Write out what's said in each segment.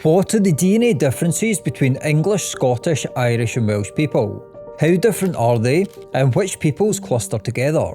What are the DNA differences between English, Scottish, Irish and Welsh people? How different are they, and which peoples cluster together?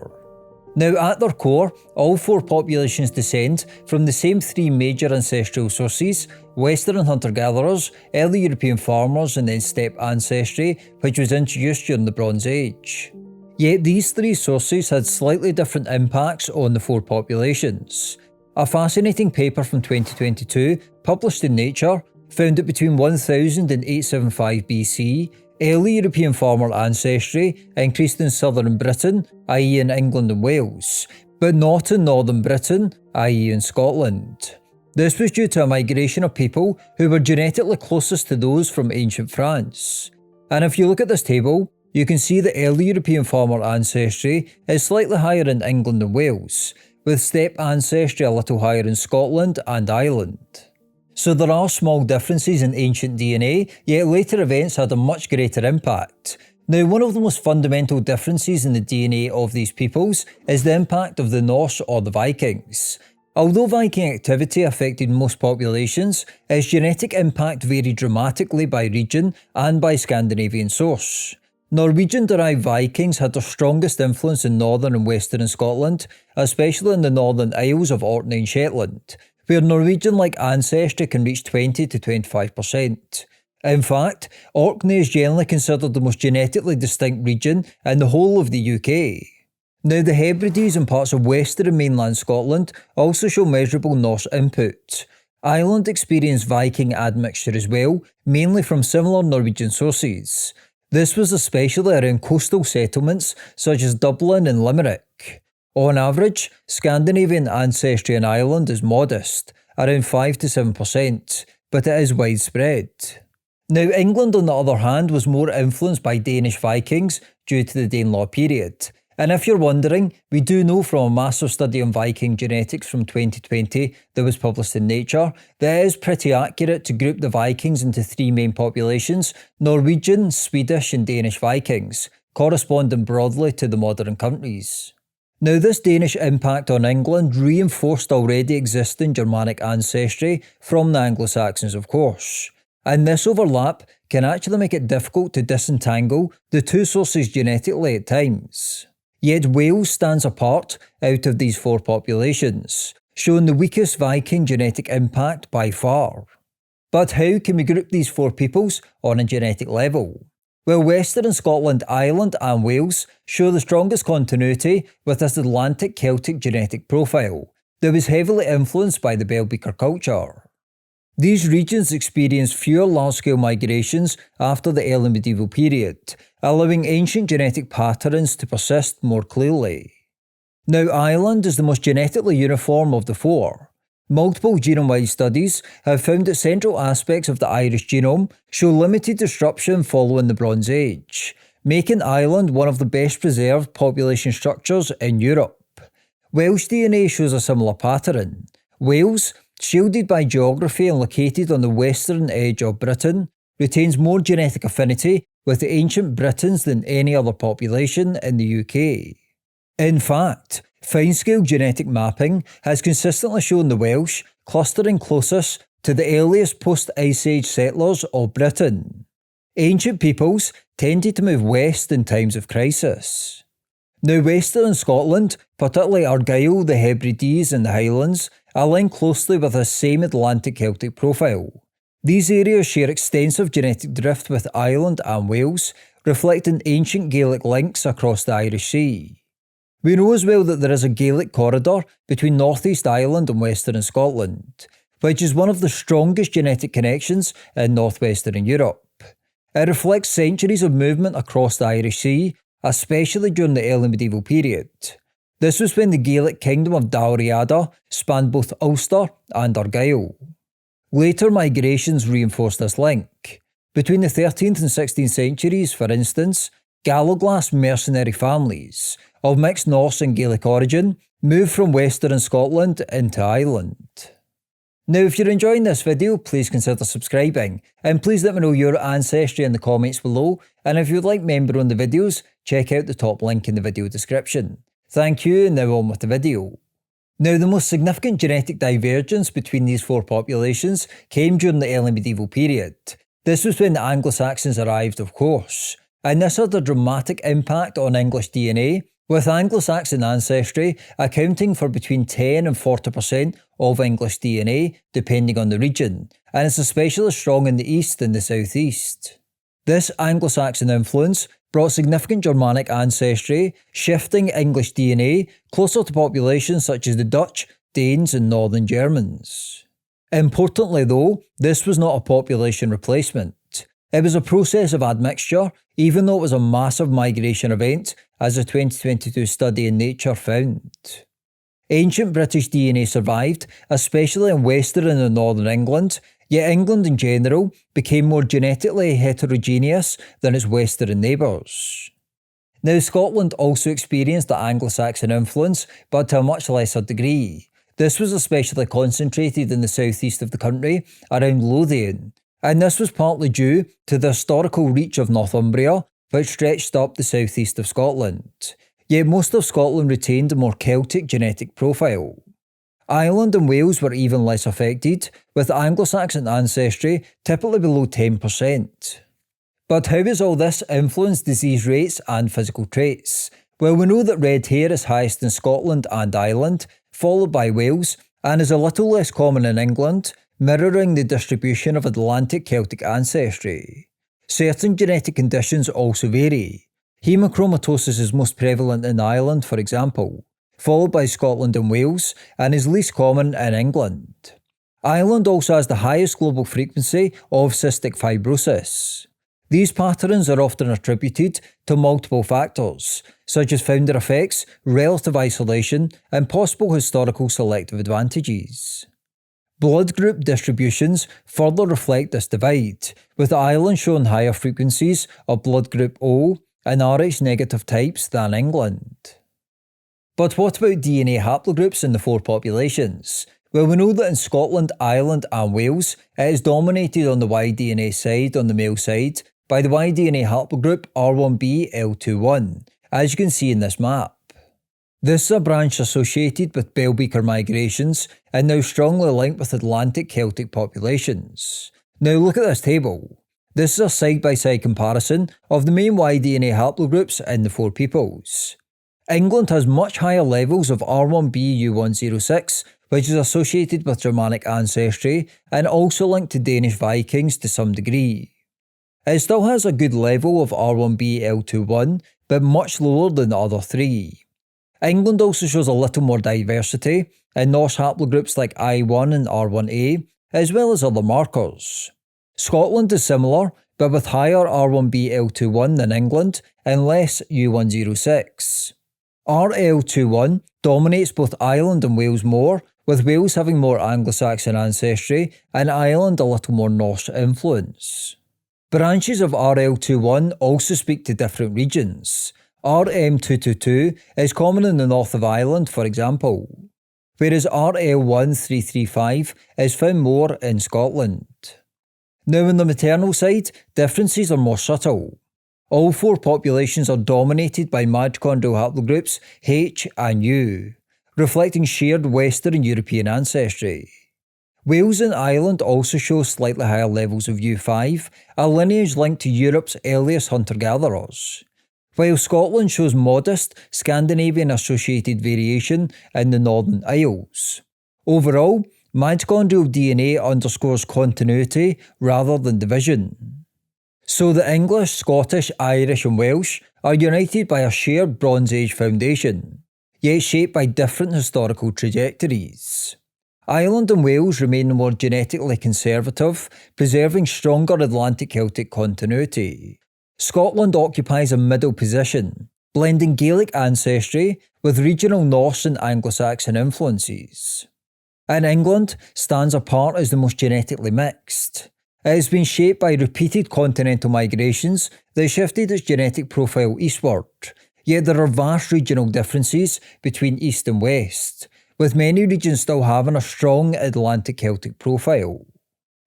Now, at their core, all four populations descend from the same three major ancestral sources: Western hunter-gatherers, early European farmers and then steppe ancestry, which was introduced during the Bronze Age. Yet these three sources had slightly different impacts on the four populations. A fascinating paper from 2022, published in Nature, found that between 1000 and 875 BC, early European farmer ancestry increased in southern Britain, i.e. in England and Wales, but not in northern Britain, i.e. in Scotland. This was due to a migration of people who were genetically closest to those from ancient France. And if you look at this table, you can see that early European farmer ancestry is slightly higher in England and Wales, with steppe ancestry a little higher in Scotland and Ireland. So there are small differences in ancient DNA, yet later events had a much greater impact. Now, one of the most fundamental differences in the DNA of these peoples is the impact of the Norse or the Vikings. Although Viking activity affected most populations, its genetic impact varied dramatically by region and by Scandinavian source. Norwegian-derived Vikings had their strongest influence in northern and western Scotland, especially in the northern Isles of Orkney and Shetland, where Norwegian-like ancestry can reach 20 to 25%. In fact, Orkney is generally considered the most genetically distinct region in the whole of the UK. Now, the Hebrides and parts of western and mainland Scotland also show measurable Norse input. Ireland experienced Viking admixture as well, mainly from similar Norwegian sources. This was especially around coastal settlements such as Dublin and Limerick. On average, Scandinavian ancestry in Ireland is modest, around 5 to 7%, but it is widespread. Now, England, on the other hand, was more influenced by Danish Vikings due to the Danelaw period. And if you're wondering, we do know from a massive study on Viking genetics from 2020 that was published in Nature that it is pretty accurate to group the Vikings into three main populations: Norwegian, Swedish and Danish Vikings, corresponding broadly to the modern countries. Now, this Danish impact on England reinforced already existing Germanic ancestry from the Anglo-Saxons, of course. And this overlap can actually make it difficult to disentangle the two sources genetically at times. Yet Wales stands apart out of these four populations, showing the weakest Viking genetic impact by far. But how can we group these four peoples on a genetic level? Well, Western Scotland, Ireland and Wales show the strongest continuity with this Atlantic Celtic genetic profile that was heavily influenced by the Bell-Beaker culture. These regions experienced fewer large-scale migrations after the early medieval period, allowing ancient genetic patterns to persist more clearly. Now, Ireland is the most genetically uniform of the four. Multiple genome-wide studies have found that central aspects of the Irish genome show limited disruption following the Bronze Age, making Ireland one of the best preserved population structures in Europe. Welsh DNA shows a similar pattern. Wales, shielded by geography and located on the western edge of Britain, retains more genetic affinity with the ancient Britons than any other population in the UK. In fact, fine-scale genetic mapping has consistently shown the Welsh clustering closest to the earliest post-Ice Age settlers of Britain. Ancient peoples tended to move west in times of crisis. Now, Western Scotland, particularly Argyll, the Hebrides and the Highlands, align closely with the same Atlantic Celtic profile. These areas share extensive genetic drift with Ireland and Wales, reflecting ancient Gaelic links across the Irish Sea. We know as well that there is a Gaelic corridor between North East Ireland and Western Scotland, which is one of the strongest genetic connections in northwestern Europe. It reflects centuries of movement across the Irish Sea, especially during the early medieval period. This was when the Gaelic kingdom of Dalriada spanned both Ulster and Argyll. Later migrations reinforced this link. Between the 13th and 16th centuries, for instance, Galloglass mercenary families of mixed Norse and Gaelic origin moved from Western Scotland into Ireland. Now, if you're enjoying this video, please consider subscribing, and please let me know your ancestry in the comments below, and if you'd like member-only videos, check out the top link in the video description. Thank you, and now on with the video. Now, the most significant genetic divergence between these four populations came during the early medieval period. This was when the Anglo-Saxons arrived, of course, and this had a dramatic impact on English DNA, with Anglo-Saxon ancestry accounting for between 10 and 40% of English DNA, depending on the region, and it's especially strong in the east and the southeast. This Anglo-Saxon influence brought significant Germanic ancestry, shifting English DNA closer to populations such as the Dutch, Danes and Northern Germans. Importantly though, this was not a population replacement. It was a process of admixture, even though it was a massive migration event, as a 2022 study in Nature found. Ancient British DNA survived, especially in Western and Northern England, yet England in general became more genetically heterogeneous than its Western neighbours. Now, Scotland also experienced the Anglo-Saxon influence, but to a much lesser degree. This was especially concentrated in the southeast of the country, around Lothian, and this was partly due to the historical reach of Northumbria, which stretched up the southeast of Scotland. Yet most of Scotland retained a more Celtic genetic profile. Ireland and Wales were even less affected, with Anglo-Saxon ancestry typically below 10%. But how has all this influenced disease rates and physical traits? Well, we know that red hair is highest in Scotland and Ireland, followed by Wales, and is a little less common in England, mirroring the distribution of Atlantic Celtic ancestry. Certain genetic conditions also vary. Hemochromatosis is most prevalent in Ireland, for example, followed by Scotland and Wales, and is least common in England. Ireland also has the highest global frequency of cystic fibrosis. These patterns are often attributed to multiple factors, such as founder effects, relative isolation, and possible historical selective advantages. Blood group distributions further reflect this divide, with Ireland showing higher frequencies of blood group O and Rh-negative types than England. But what about DNA haplogroups in the four populations? Well, we know that in Scotland, Ireland and Wales, it is dominated on the Y-DNA side, on the male side, by the Y-DNA haplogroup R1b-L21, as you can see in this map. This is a branch associated with bell-beaker migrations and now strongly linked with Atlantic Celtic populations. Now look at this table. This is a side-by-side comparison of the main Y-DNA haplogroups in the four peoples. England has much higher levels of R1b-U106, which is associated with Germanic ancestry and also linked to Danish Vikings to some degree. It still has a good level of R1b-L21, but much lower than the other three. England also shows a little more diversity in Norse haplogroups like I1 and R1a, as well as other markers. Scotland is similar, but with higher R1b-L21 than England and less U106. RL21 dominates both Ireland and Wales more, with Wales having more Anglo-Saxon ancestry and Ireland a little more Norse influence. Branches of RL21 also speak to different regions. RM222 is common in the north of Ireland, for example, whereas RL1335 is found more in Scotland. Now on the maternal side, differences are more subtle. All four populations are dominated by mitochondrial haplogroups H and U, reflecting shared Western European ancestry. Wales and Ireland also show slightly higher levels of U5, a lineage linked to Europe's earliest hunter-gatherers, while Scotland shows modest Scandinavian-associated variation in the Northern Isles. Overall, mitochondrial DNA underscores continuity rather than division. So the English, Scottish, Irish and Welsh are united by a shared Bronze Age foundation, yet shaped by different historical trajectories. Ireland and Wales remain more genetically conservative, preserving stronger Atlantic Celtic continuity. Scotland occupies a middle position, blending Gaelic ancestry with regional Norse and Anglo-Saxon influences. And England stands apart as the most genetically mixed. It has been shaped by repeated continental migrations that shifted its genetic profile eastward, yet there are vast regional differences between East and West, with many regions still having a strong Atlantic Celtic profile.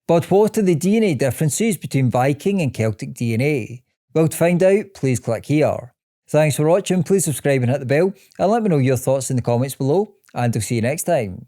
But what are the DNA differences between Viking and Celtic DNA? Well, to find out, please click here. Thanks for watching, please subscribe and hit the bell, and let me know your thoughts in the comments below, and I'll see you next time.